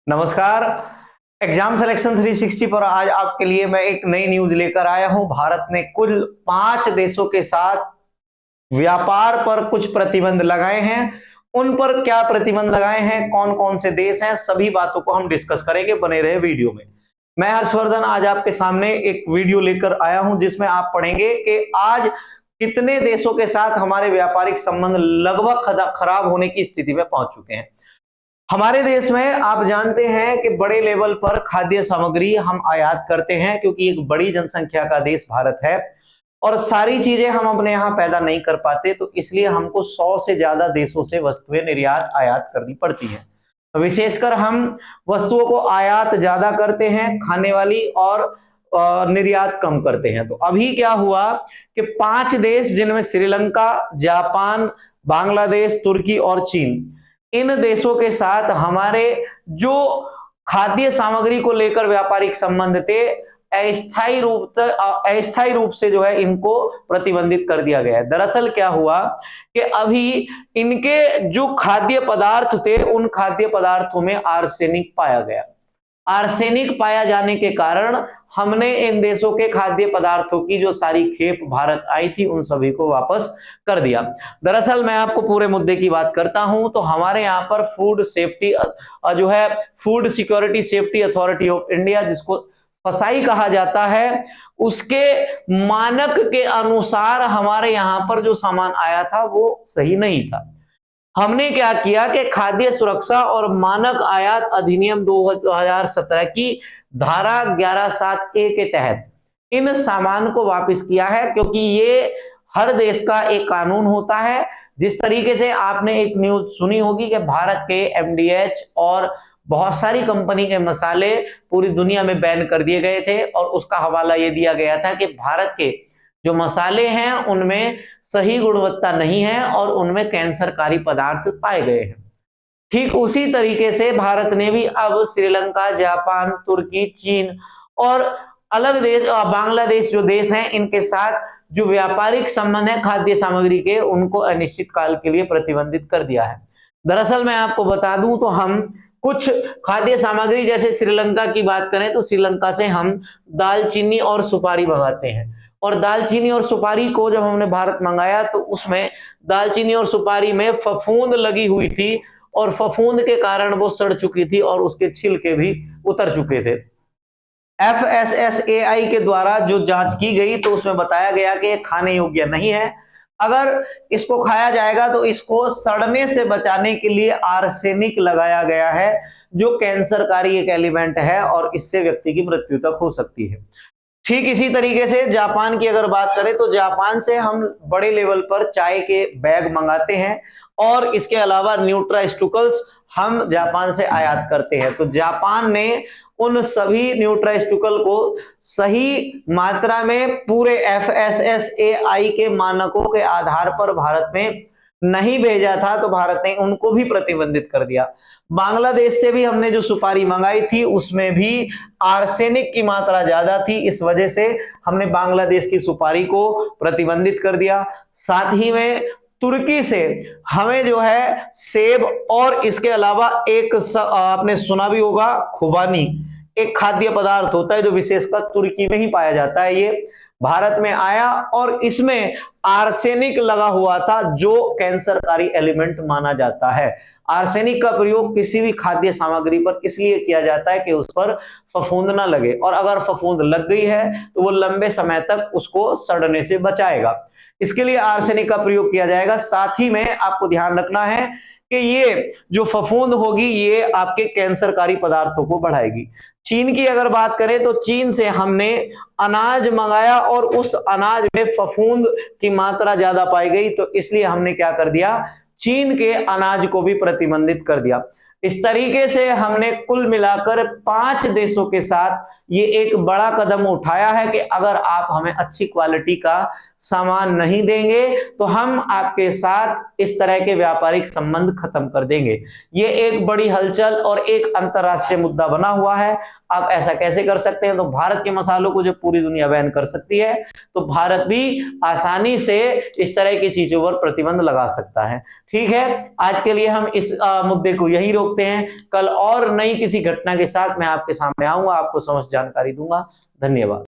नमस्कार। Exam selection 360 पर आज आपके लिए मैं एक नई न्यूज लेकर आया हूं। भारत ने कुल 5 देशों के साथ व्यापार पर कुछ प्रतिबंध लगाए हैं। उन पर क्या प्रतिबंध लगाए हैं, कौन कौन से देश हैं, सभी बातों को हम डिस्कस करेंगे। बने रहे वीडियो में। मैं हर्षवर्धन आज आपके सामने एक वीडियो लेकर आया हूं जिसमें आप पढ़ेंगे कि आज कितने देशों के साथ हमारे व्यापारिक संबंध लगभग खराब होने की स्थिति में पहुंच चुके हैं। हमारे देश में आप जानते हैं कि बड़े लेवल पर खाद्य सामग्री हम आयात करते हैं क्योंकि एक बड़ी जनसंख्या का देश भारत है और सारी चीजें हम अपने यहाँ पैदा नहीं कर पाते, तो इसलिए हमको 100 से ज्यादा देशों से वस्तुएं निर्यात आयात करनी पड़ती है। विशेषकर हम वस्तुओं को आयात ज्यादा करते हैं खाने वाली और निर्यात कम करते हैं। तो अभी क्या हुआ कि 5 देश जिनमें श्रीलंका, जापान, बांग्लादेश, तुर्की और चीन, इन देशों के साथ हमारे जो खाद्य सामग्री को लेकर व्यापारिक संबंध थे अस्थायी रूप से जो है इनको प्रतिबंधित कर दिया गया है। दरअसल क्या हुआ कि अभी इनके जो खाद्य पदार्थ थे उन खाद्य पदार्थों में आर्सेनिक पाया गया। आर्सेनिक पाया जाने के कारण हमने इन देशों के खाद्य पदार्थों की जो सारी खेप भारत आई थी उन सभी को वापस कर दिया। दरअसल मैं आपको पूरे मुद्दे की बात करता हूं तो हमारे यहां पर फूड सेफ्टी जो है food security safety authority of India, जिसको फसाई कहा जाता है, उसके मानक के अनुसार हमारे यहां पर जो सामान आया था वो सही नहीं था। हमने क्या किया कि खाद्य सुरक्षा और मानक आयात अधिनियम 2017 की धारा 11(7)(a) के तहत इन सामान को वापस किया है, क्योंकि ये हर देश का एक कानून होता है। जिस तरीके से आपने एक न्यूज सुनी होगी कि भारत के एमडीएच और बहुत सारी कंपनी के मसाले पूरी दुनिया में बैन कर दिए गए थे और उसका हवाला ये दिया गया था कि भारत के जो मसाले हैं उनमें सही गुणवत्ता नहीं है और उनमें कैंसरकारी पदार्थ पाए गए हैं। ठीक उसी तरीके से भारत ने भी अब श्रीलंका, जापान, तुर्की, चीन और अलग देश बांग्लादेश जो देश हैं इनके साथ जो व्यापारिक संबंध है खाद्य सामग्री के, उनको अनिश्चित काल के लिए प्रतिबंधित कर दिया है। दरअसल मैं आपको बता दूं तो हम कुछ खाद्य सामग्री जैसे श्रीलंका की बात करें तो श्रीलंका से हम दालचीनी और सुपारी मंगाते हैं, और दालचीनी और सुपारी को जब हमने भारत मंगाया तो उसमें दालचीनी और सुपारी में फफूंद लगी हुई थी और फफूंद के कारण वो सड़ चुकी थी और उसके छिलके भी उतर चुके थे। FSSAI के द्वारा जो जांच की गई तो उसमें बताया गया कि ये खाने योग्य नहीं है। अगर इसको खाया जाएगा तो इसको सड़ने से बचाने के लिए आर्सेनिक लगाया गया है, जो कैंसरकारी एक एलिमेंट है और इससे व्यक्ति की मृत्यु तक हो सकती है। ठीक इसी तरीके से जापान की अगर बात करें तो जापान से हम बड़े लेवल पर चाय के बैग मंगाते हैं और इसके अलावा न्यूट्रास्टिकल्स हम जापान से आयात करते हैं। तो जापान ने उन सभी न्यूट्रास्टिकल को सही मात्रा में पूरे FSSAI के मानकों के आधार पर भारत में नहीं भेजा था, तो भारत ने उनको भी प्रतिबंधित कर दिया। बांग्लादेश से भी हमने जो सुपारी मंगाई थी उसमें भी आर्सेनिक की मात्रा ज्यादा थी, इस वजह से हमने बांग्लादेश की सुपारी को प्रतिबंधित कर दिया। साथ ही में तुर्की से हमें जो है सेब और इसके अलावा एक आपने सुना भी होगा खुबानी, एक खाद्य पदार्थ होता है जो विशेषकर तुर्की में ही पाया जाता है, ये भारत में आया और इसमें आर्सेनिक लगा हुआ था जो कैंसरकारी एलिमेंट माना जाता है। आर्सेनिक का प्रयोग किसी भी खाद्य सामग्री पर इसलिए किया जाता है कि उस पर फफूंद ना लगे, और अगर फफूंद लग गई है तो वो लंबे समय तक उसको सड़ने से बचाएगा। इसके लिए आर्सेनिक का प्रयोग किया जाएगा। साथ ही में आपको ध्यान रखना है कि ये जो फफूंद होगी ये आपके कैंसरकारी पदार्थों को बढ़ाएगी। चीन की अगर बात करें तो चीन से हमने अनाज मंगाया और उस अनाज में फफूंद की मात्रा ज्यादा पाई गई, तो इसलिए हमने क्या कर दिया, चीन के अनाज को भी प्रतिबंधित कर दिया। इस तरीके से हमने कुल मिलाकर 5 देशों के साथ ये एक बड़ा कदम उठाया है कि अगर आप हमें अच्छी क्वालिटी का सामान नहीं देंगे तो हम आपके साथ इस तरह के व्यापारिक संबंध खत्म कर देंगे। ये एक बड़ी हलचल और एक अंतरराष्ट्रीय मुद्दा बना हुआ है। आप ऐसा कैसे कर सकते हैं? तो भारत के मसालों को जब पूरी दुनिया बैन कर सकती है तो भारत भी आसानी से इस तरह की चीजों पर प्रतिबंध लगा सकता है। ठीक है, आज के लिए हम इस मुद्दे को यही रोकते हैं। कल और नई किसी घटना के साथ मैं आपके सामने आऊंगा, आपको समस्त जानकारी दूंगा। धन्यवाद।